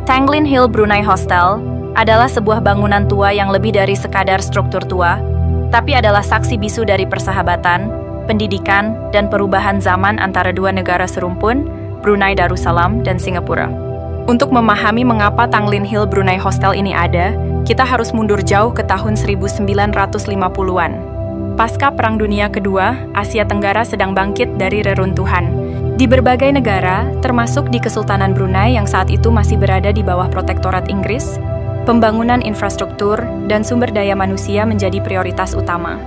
Tanglin Hill Brunei Hostel adalah sebuah bangunan tua yang lebih dari sekadar struktur tua, tapi adalah saksi bisu dari persahabatan, pendidikan, dan perubahan zaman antara dua negara serumpun, Brunei Darussalam dan Singapura. Untuk memahami mengapa Tanglin Hill Brunei Hostel ini ada, kita harus mundur jauh ke tahun 1950-an. Pasca Perang Dunia Kedua, Asia Tenggara sedang bangkit dari reruntuhan. Di berbagai negara, termasuk di Kesultanan Brunei yang saat itu masih berada di bawah protektorat Inggris, pembangunan infrastruktur dan sumber daya manusia menjadi prioritas utama.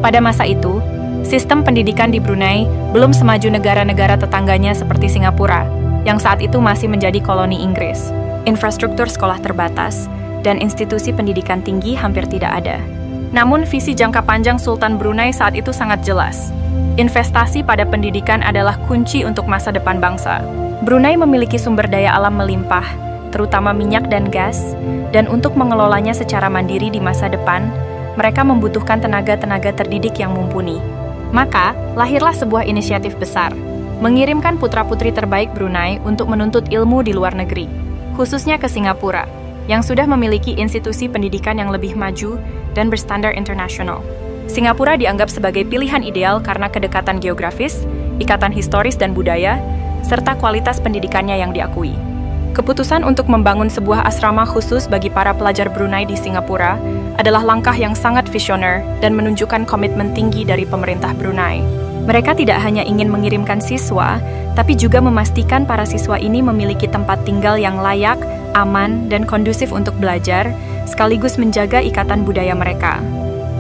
Pada masa itu, sistem pendidikan di Brunei belum semaju negara-negara tetangganya seperti Singapura, yang saat itu masih menjadi koloni Inggris. Infrastruktur sekolah terbatas, dan institusi pendidikan tinggi hampir tidak ada. Namun, visi jangka panjang Sultan Brunei saat itu sangat jelas. Investasi pada pendidikan adalah kunci untuk masa depan bangsa. Brunei memiliki sumber daya alam melimpah, terutama minyak dan gas, dan untuk mengelolanya secara mandiri di masa depan, mereka membutuhkan tenaga-tenaga terdidik yang mumpuni. Maka, lahirlah sebuah inisiatif besar, mengirimkan putra-putri terbaik Brunei untuk menuntut ilmu di luar negeri, khususnya ke Singapura, yang sudah memiliki institusi pendidikan yang lebih maju dan berstandar internasional. Singapura dianggap sebagai pilihan ideal karena kedekatan geografis, ikatan historis dan budaya, serta kualitas pendidikannya yang diakui. Keputusan untuk membangun sebuah asrama khusus bagi para pelajar Brunei di Singapura adalah langkah yang sangat visioner dan menunjukkan komitmen tinggi dari pemerintah Brunei. Mereka tidak hanya ingin mengirimkan siswa, tapi juga memastikan para siswa ini memiliki tempat tinggal yang layak, aman, dan kondusif untuk belajar, sekaligus menjaga ikatan budaya mereka.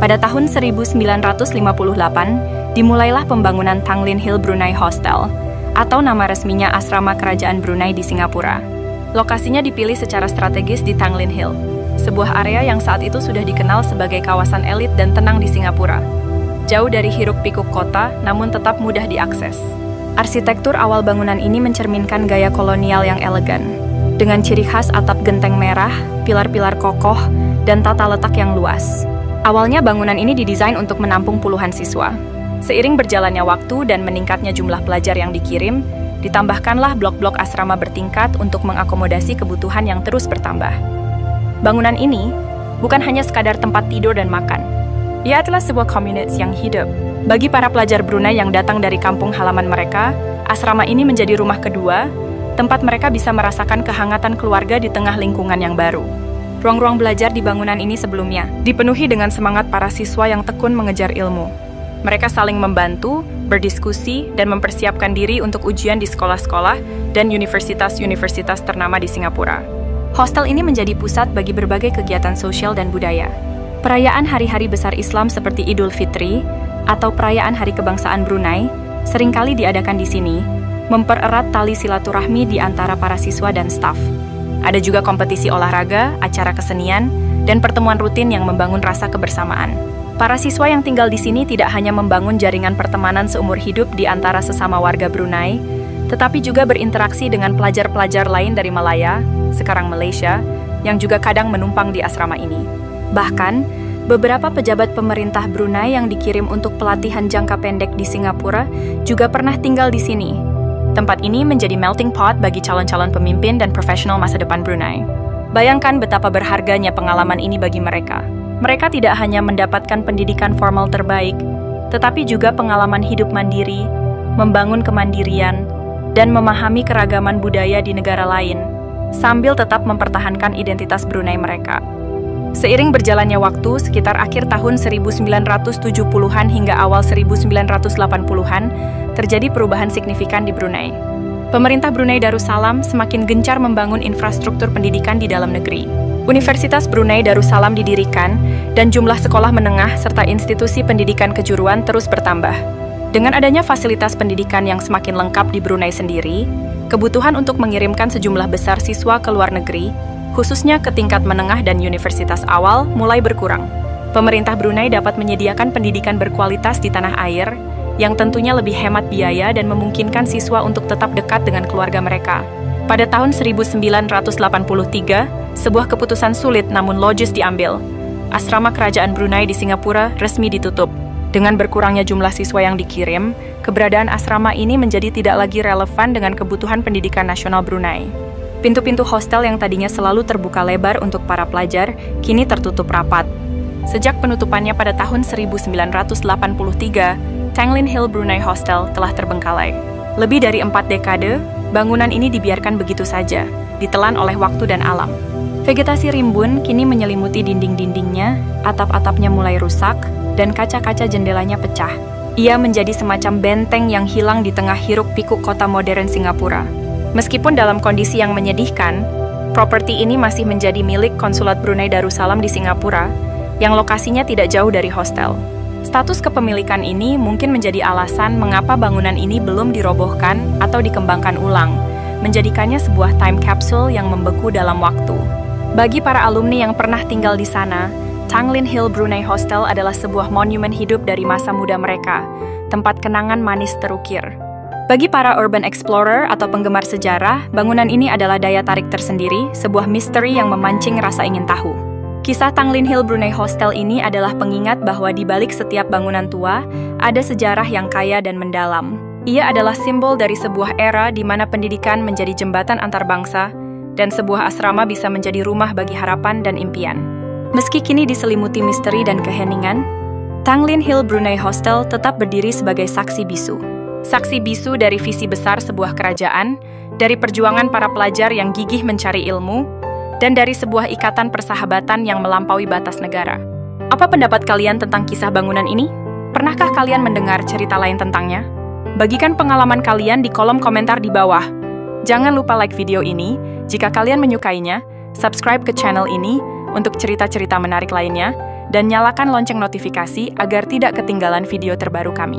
Pada tahun 1958, dimulailah pembangunan Tanglin Hill Brunei Hostel, atau nama resminya Asrama Kerajaan Brunei di Singapura. Lokasinya dipilih secara strategis di Tanglin Hill, sebuah area yang saat itu sudah dikenal sebagai kawasan elit dan tenang di Singapura. Jauh dari hiruk-pikuk kota, namun tetap mudah diakses. Arsitektur awal bangunan ini mencerminkan gaya kolonial yang elegan, dengan ciri khas atap genteng merah, pilar-pilar kokoh, dan tata letak yang luas. Awalnya bangunan ini didesain untuk menampung puluhan siswa. Seiring berjalannya waktu dan meningkatnya jumlah pelajar yang dikirim, ditambahkanlah blok-blok asrama bertingkat untuk mengakomodasi kebutuhan yang terus bertambah. Bangunan ini bukan hanya sekadar tempat tidur dan makan. Ia adalah sebuah komunitas yang hidup. Bagi para pelajar Brunei yang datang dari kampung halaman mereka, asrama ini menjadi rumah kedua, tempat mereka bisa merasakan kehangatan keluarga di tengah lingkungan yang baru. Ruang-ruang belajar di bangunan ini sebelumnya dipenuhi dengan semangat para siswa yang tekun mengejar ilmu. Mereka saling membantu, berdiskusi, dan mempersiapkan diri untuk ujian di sekolah-sekolah dan universitas-universitas ternama di Singapura. Hostel ini menjadi pusat bagi berbagai kegiatan sosial dan budaya. Perayaan hari-hari besar Islam seperti Idul Fitri atau perayaan Hari Kebangsaan Brunei seringkali diadakan di sini, mempererat tali silaturahmi di antara para siswa dan staf. Ada juga kompetisi olahraga, acara kesenian, dan pertemuan rutin yang membangun rasa kebersamaan. Para siswa yang tinggal di sini tidak hanya membangun jaringan pertemanan seumur hidup di antara sesama warga Brunei, tetapi juga berinteraksi dengan pelajar-pelajar lain dari Malaya, sekarang Malaysia, yang juga kadang menumpang di asrama ini. Bahkan, beberapa pejabat pemerintah Brunei yang dikirim untuk pelatihan jangka pendek di Singapura juga pernah tinggal di sini. Tempat ini menjadi melting pot bagi calon-calon pemimpin dan profesional masa depan Brunei. Bayangkan betapa berharganya pengalaman ini bagi mereka. Mereka tidak hanya mendapatkan pendidikan formal terbaik, tetapi juga pengalaman hidup mandiri, membangun kemandirian, dan memahami keragaman budaya di negara lain, sambil tetap mempertahankan identitas Brunei mereka. Seiring berjalannya waktu, sekitar akhir tahun 1970-an hingga awal 1980-an, terjadi perubahan signifikan di Brunei. Pemerintah Brunei Darussalam semakin gencar membangun infrastruktur pendidikan di dalam negeri. Universitas Brunei Darussalam didirikan, dan jumlah sekolah menengah serta institusi pendidikan kejuruan terus bertambah. Dengan adanya fasilitas pendidikan yang semakin lengkap di Brunei sendiri, kebutuhan untuk mengirimkan sejumlah besar siswa ke luar negeri, khususnya ke tingkat menengah dan universitas awal, mulai berkurang. Pemerintah Brunei dapat menyediakan pendidikan berkualitas di tanah air, yang tentunya lebih hemat biaya dan memungkinkan siswa untuk tetap dekat dengan keluarga mereka. Pada tahun 1983, sebuah keputusan sulit namun logis diambil. Asrama Kerajaan Brunei di Singapura resmi ditutup. Dengan berkurangnya jumlah siswa yang dikirim, keberadaan asrama ini menjadi tidak lagi relevan dengan kebutuhan pendidikan nasional Brunei. Pintu-pintu hostel yang tadinya selalu terbuka lebar untuk para pelajar, kini tertutup rapat. Sejak penutupannya pada tahun 1983, Tanglin Hill Brunei Hostel telah terbengkalai. Lebih dari 4 dekade, bangunan ini dibiarkan begitu saja, ditelan oleh waktu dan alam. Vegetasi rimbun kini menyelimuti dinding-dindingnya, atap-atapnya mulai rusak, dan kaca-kaca jendelanya pecah. Ia menjadi semacam benteng yang hilang di tengah hiruk-pikuk kota modern Singapura. Meskipun dalam kondisi yang menyedihkan, properti ini masih menjadi milik Konsulat Brunei Darussalam di Singapura, yang lokasinya tidak jauh dari hostel. Status kepemilikan ini mungkin menjadi alasan mengapa bangunan ini belum dirobohkan atau dikembangkan ulang, menjadikannya sebuah time capsule yang membeku dalam waktu. Bagi para alumni yang pernah tinggal di sana, Tanglin Hill Brunei Hostel adalah sebuah monumen hidup dari masa muda mereka, tempat kenangan manis terukir. Bagi para urban explorer atau penggemar sejarah, bangunan ini adalah daya tarik tersendiri, sebuah misteri yang memancing rasa ingin tahu. Kisah Tanglin Hill Brunei Hostel ini adalah pengingat bahwa di balik setiap bangunan tua, ada sejarah yang kaya dan mendalam. Ia adalah simbol dari sebuah era di mana pendidikan menjadi jembatan antar bangsa, dan sebuah asrama bisa menjadi rumah bagi harapan dan impian. Meski kini diselimuti misteri dan keheningan, Tanglin Hill Brunei Hostel tetap berdiri sebagai saksi bisu. Saksi bisu dari visi besar sebuah kerajaan, dari perjuangan para pelajar yang gigih mencari ilmu, dan dari sebuah ikatan persahabatan yang melampaui batas negara. Apa pendapat kalian tentang kisah bangunan ini? Pernahkah kalian mendengar cerita lain tentangnya? Bagikan pengalaman kalian di kolom komentar di bawah. Jangan lupa like video ini jika kalian menyukainya, subscribe ke channel ini untuk cerita-cerita menarik lainnya, dan nyalakan lonceng notifikasi agar tidak ketinggalan video terbaru kami.